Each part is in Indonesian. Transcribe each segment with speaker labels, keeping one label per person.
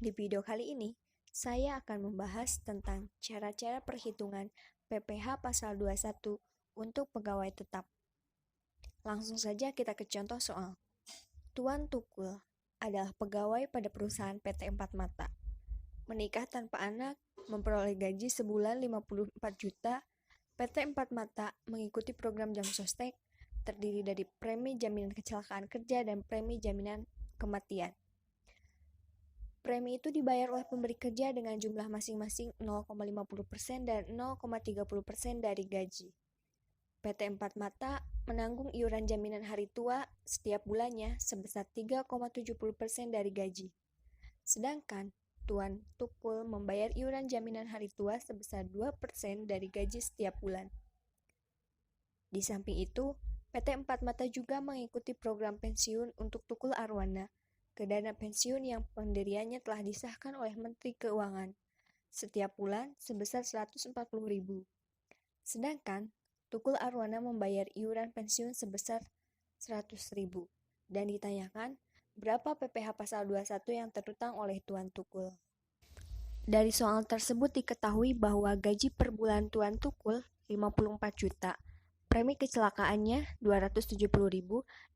Speaker 1: Di video kali ini, saya akan membahas tentang cara-cara perhitungan PPh pasal 21 untuk pegawai tetap. Langsung saja kita ke contoh soal. Tuan Tukul adalah pegawai pada perusahaan PT Empat Mata. Menikah tanpa anak, memperoleh gaji sebulan 54 juta. PT Empat Mata mengikuti program Jam Sostek, terdiri dari premi jaminan kecelakaan kerja dan premi jaminan kematian. Premi itu dibayar oleh pemberi kerja dengan jumlah masing-masing 0,50% dan 0,30% dari gaji. PT Empat Mata menanggung iuran jaminan hari tua setiap bulannya sebesar 3,70% dari gaji. Sedangkan Tuan Tukul membayar iuran jaminan hari tua sebesar 2% dari gaji setiap bulan. Di samping itu, PT Empat Mata juga mengikuti program pensiun untuk Tukul Arwana ke dana pensiun yang pendiriannya telah disahkan oleh Menteri Keuangan setiap bulan sebesar 140.000. Sedangkan Tukul Arwana membayar iuran pensiun sebesar 100.000 dan ditanyakan berapa PPh pasal 21 yang terutang oleh Tuan Tukul. Dari soal tersebut diketahui bahwa gaji per bulan Tuan Tukul 54 juta, premi kecelakaannya 270.000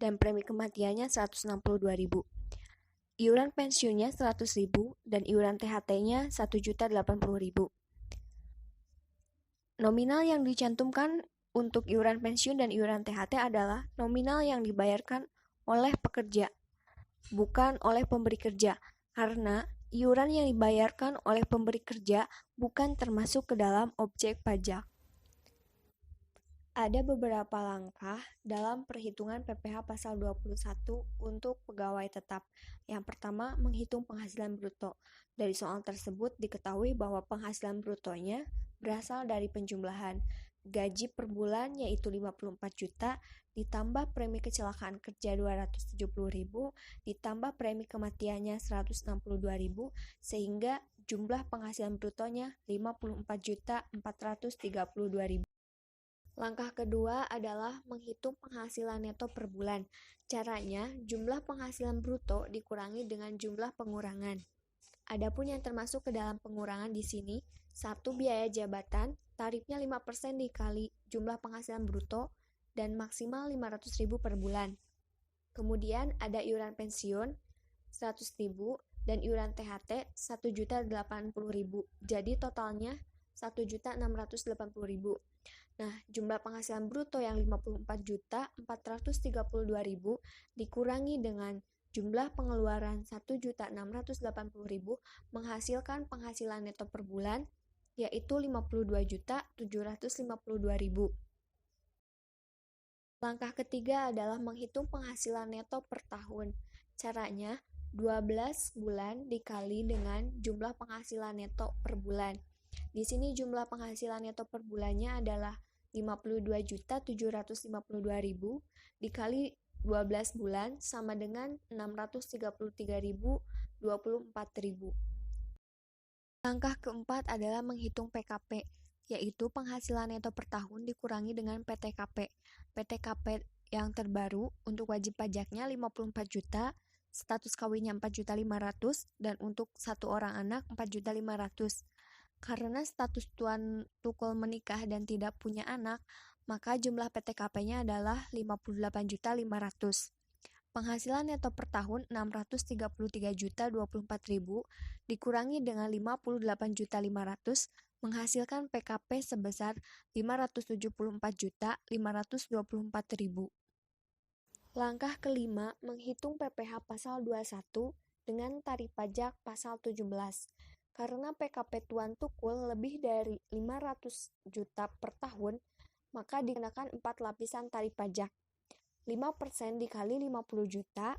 Speaker 1: dan premi kematiannya 162.000. Iuran pensiunnya 100.000 dan iuran THT-nya 1.080.000. Nominal yang dicantumkan untuk iuran pensiun dan iuran THT adalah nominal yang dibayarkan oleh pekerja, bukan oleh pemberi kerja, karena iuran yang dibayarkan oleh pemberi kerja bukan termasuk ke dalam objek pajak. Ada beberapa langkah dalam perhitungan PPh pasal 21 untuk pegawai tetap. Yang pertama, menghitung penghasilan bruto. Dari soal tersebut diketahui bahwa penghasilan brutonya berasal dari penjumlahan gaji per bulan yaitu 54 juta, ditambah premi kecelakaan kerja 270.000, ditambah premi kematiannya 162.000, sehingga jumlah penghasilan brutonya 54.432.000. Langkah kedua adalah menghitung penghasilan neto per bulan. Caranya, jumlah penghasilan bruto dikurangi dengan jumlah pengurangan. Adapun yang termasuk ke dalam pengurangan di sini, 1. Biaya jabatan, tarifnya 5% dikali jumlah penghasilan bruto dan maksimal 500.000 per bulan. Kemudian ada iuran pensiun 100.000 dan iuran THT 1.080.000. Jadi totalnya 1.680.000. Nah, jumlah penghasilan bruto yang 54.432.000 dikurangi dengan jumlah pengeluaran 1.680.000 menghasilkan penghasilan neto per bulan yaitu 52.752.000. Langkah ketiga adalah menghitung penghasilan neto per tahun. Caranya, 12 bulan dikali dengan jumlah penghasilan neto per bulan. Di sini jumlah penghasilan neto per bulannya adalah 52.752.000 dikali 12 bulan sama dengan 633.024.000. Langkah keempat adalah menghitung PKP, yaitu penghasilan neto per tahun dikurangi dengan PTKP. PTKP yang terbaru untuk wajib pajaknya 54 juta, status kawinnya 4.500.000 dan untuk satu orang anak 4.500.000. Karena status Tuan Tukul menikah dan tidak punya anak, maka jumlah PTKP-nya adalah 58.500.000. Penghasilan neto per tahun 633.024.000 dikurangi dengan 58.500.000 menghasilkan PKP sebesar 574.524.000. Langkah kelima, menghitung PPh pasal 21 dengan tarif pajak pasal 17. Karena PKP Tuan Tukul lebih dari 500 juta per tahun, maka dikenakan 4 lapisan tarif pajak. 5% dikali 50 juta,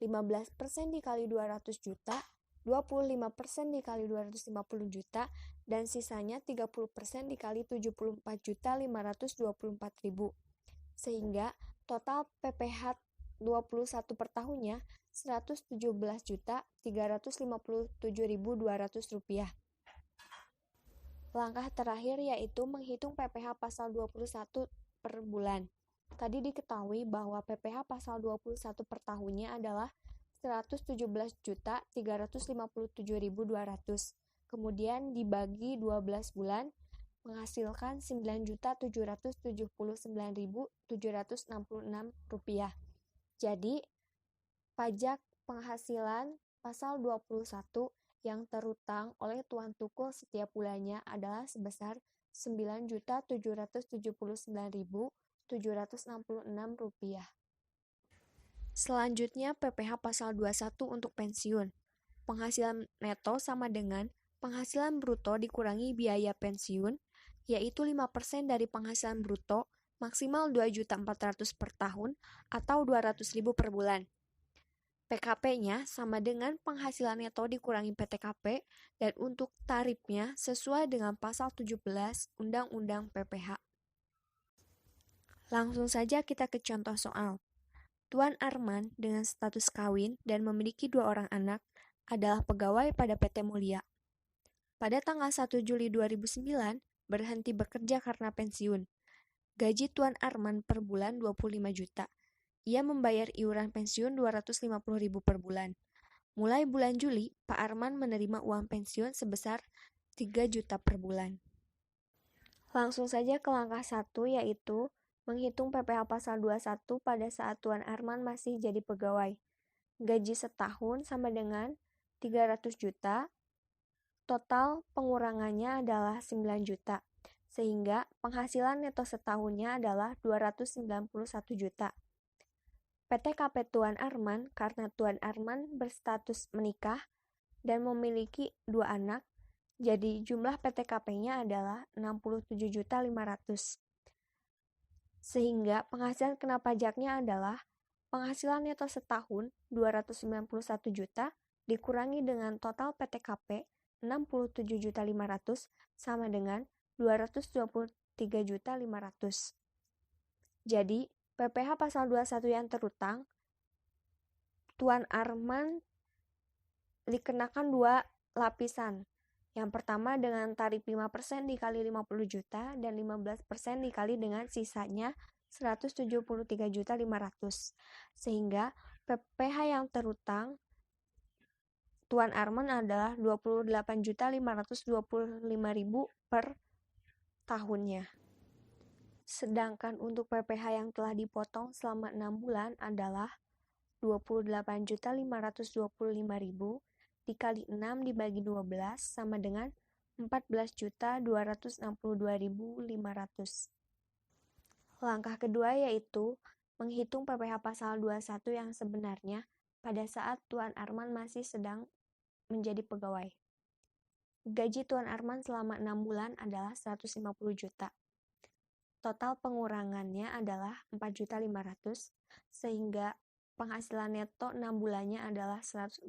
Speaker 1: 15% dikali 200 juta, 25% dikali 250 juta, dan sisanya 30% dikali 74.524.000. Sehingga total PPh 21 per tahunnya Rp117.357.200. Langkah terakhir yaitu menghitung PPh pasal 21 per bulan. Tadi diketahui bahwa PPh pasal 21 per tahunnya adalah 117.357.200. Kemudian dibagi 12 bulan menghasilkan Rp9.779.766. Jadi, pajak penghasilan pasal 21 yang terutang oleh tuan tukul setiap bulannya adalah sebesar Rp9.779.766. Selanjutnya PPh pasal 21 untuk pensiun. Penghasilan neto sama dengan penghasilan bruto dikurangi biaya pensiun, yaitu 5% dari penghasilan bruto, maksimal 2.400.000 per tahun atau 200.000 per bulan. PKP-nya sama dengan penghasilan neto dikurangi PTKP dan untuk tarifnya sesuai dengan pasal 17 Undang-Undang PPh. Langsung saja kita ke contoh soal. Tuan Arman dengan status kawin dan memiliki 2 orang anak adalah pegawai pada PT Mulia. Pada tanggal 1 Juli 2009, berhenti bekerja karena pensiun. Gaji Tuan Arman per bulan 25 juta. Ia membayar iuran pensiun 250.000 per bulan. Mulai bulan Juli, Pak Arman menerima uang pensiun sebesar 3 juta per bulan. Langsung saja ke langkah 1, yaitu menghitung PPh pasal 21 pada saat Tuan Arman masih jadi pegawai. Gaji setahun sama dengan 300 juta, total pengurangannya adalah 9 juta, sehingga penghasilan neto setahunnya adalah 291 juta. PTKP Tuan Arman karena Tuan Arman berstatus menikah dan memiliki 2 anak, jadi jumlah PTKP-nya adalah 67.500.000. Sehingga penghasilan kena pajaknya adalah penghasilan neto setahun 291 juta dikurangi dengan total PTKP 67.500.000 sama dengan 223.500. Jadi, PPh pasal 21 yang terutang, Tuan Arman dikenakan 2 lapisan. Yang pertama dengan tarif 5% dikali 50 juta dan 15% dikali dengan sisanya 173.500. Sehingga PPh yang terutang Tuan Arman adalah 28.525.000 per tahunnya. Sedangkan untuk PPh yang telah dipotong selama 6 bulan adalah 28.525.000 dikali 6 dibagi 12 sama dengan 14.262.500. Langkah kedua yaitu menghitung PPh pasal 21 yang sebenarnya pada saat Tuan Arman masih sedang menjadi pegawai. Gaji Tuan Arman selama 6 bulan adalah 150 juta. Total pengurangannya adalah 4.500.000 sehingga penghasilan neto 6 bulannya adalah 145.500.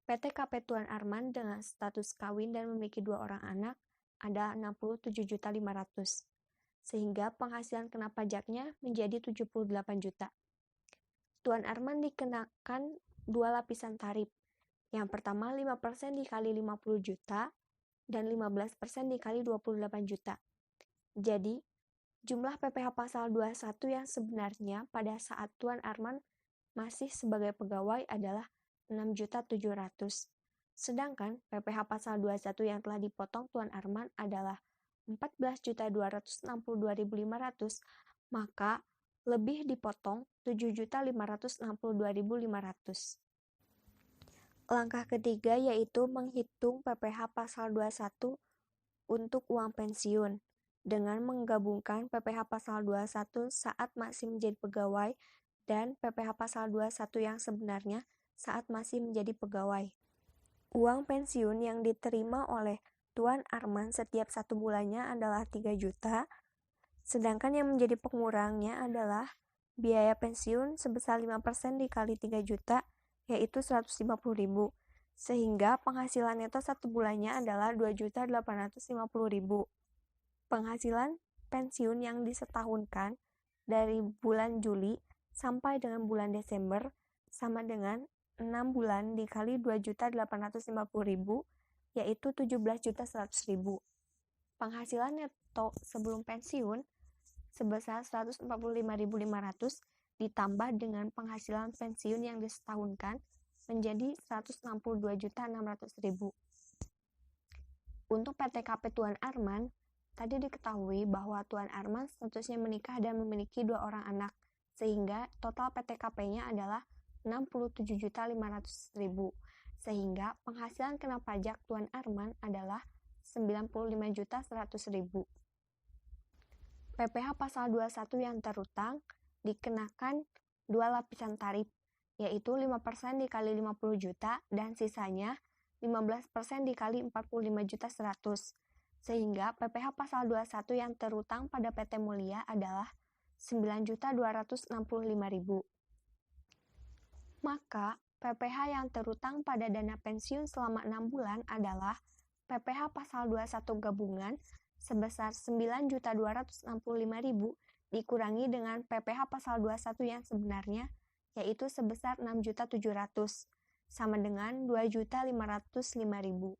Speaker 1: PTKP Tuan Arman dengan status kawin dan memiliki 2 orang anak ada 67.500. Sehingga penghasilan kena pajaknya menjadi 78 juta. Tuan Arman dikenakan 2 lapisan tarif. Yang pertama 5% dikali 50 juta dan 15% dikali 28 juta. Jadi, jumlah PPh pasal 21 yang sebenarnya pada saat Tuan Arman masih sebagai pegawai adalah 6.700.000. Sedangkan PPh pasal 21 yang telah dipotong Tuan Arman adalah 14.262.500, maka lebih dipotong 7.562.500. Langkah ketiga yaitu menghitung PPh pasal 21 untuk uang pensiun dengan menggabungkan PPh pasal 21 saat masih menjadi pegawai dan PPh pasal 21 yang sebenarnya saat masih menjadi pegawai. Uang pensiun yang diterima oleh Tuan Arman setiap 1 bulannya adalah 3 juta, sedangkan yang menjadi pengurangnya adalah biaya pensiun sebesar 5% dikali 3 juta, yaitu 150.000, sehingga penghasilan neto 1 bulannya adalah 2.850.000. Penghasilan pensiun yang disetahunkan dari bulan Juli sampai dengan bulan Desember sama dengan 6 bulan dikali 2.850.000, yaitu 17.100.000. Penghasilan neto sebelum pensiun sebesar 145.500 ditambah dengan penghasilan pensiun yang disetahunkan menjadi Rp162.600.000. Untuk PTKP Tuan Arman, tadi diketahui bahwa Tuan Arman statusnya menikah dan memiliki 2 orang anak, sehingga total PTKP-nya adalah Rp67.500.000, sehingga penghasilan kena pajak Tuan Arman adalah Rp95.100.000. PPh pasal 21 yang terutang dikenakan 2 lapisan tarif, yaitu 5% dikali 50 juta dan sisanya 15% dikali 45.100.000, sehingga PPh pasal 21 yang terutang pada PT Mulia adalah 9.265.000. Maka PPh yang terutang pada dana pensiun selama 6 bulan adalah PPh pasal 21 gabungan sebesar 9.265.000 dikurangi dengan PPh pasal 21 yang sebenarnya, yaitu sebesar 6.700.000, sama dengan 2.505.000.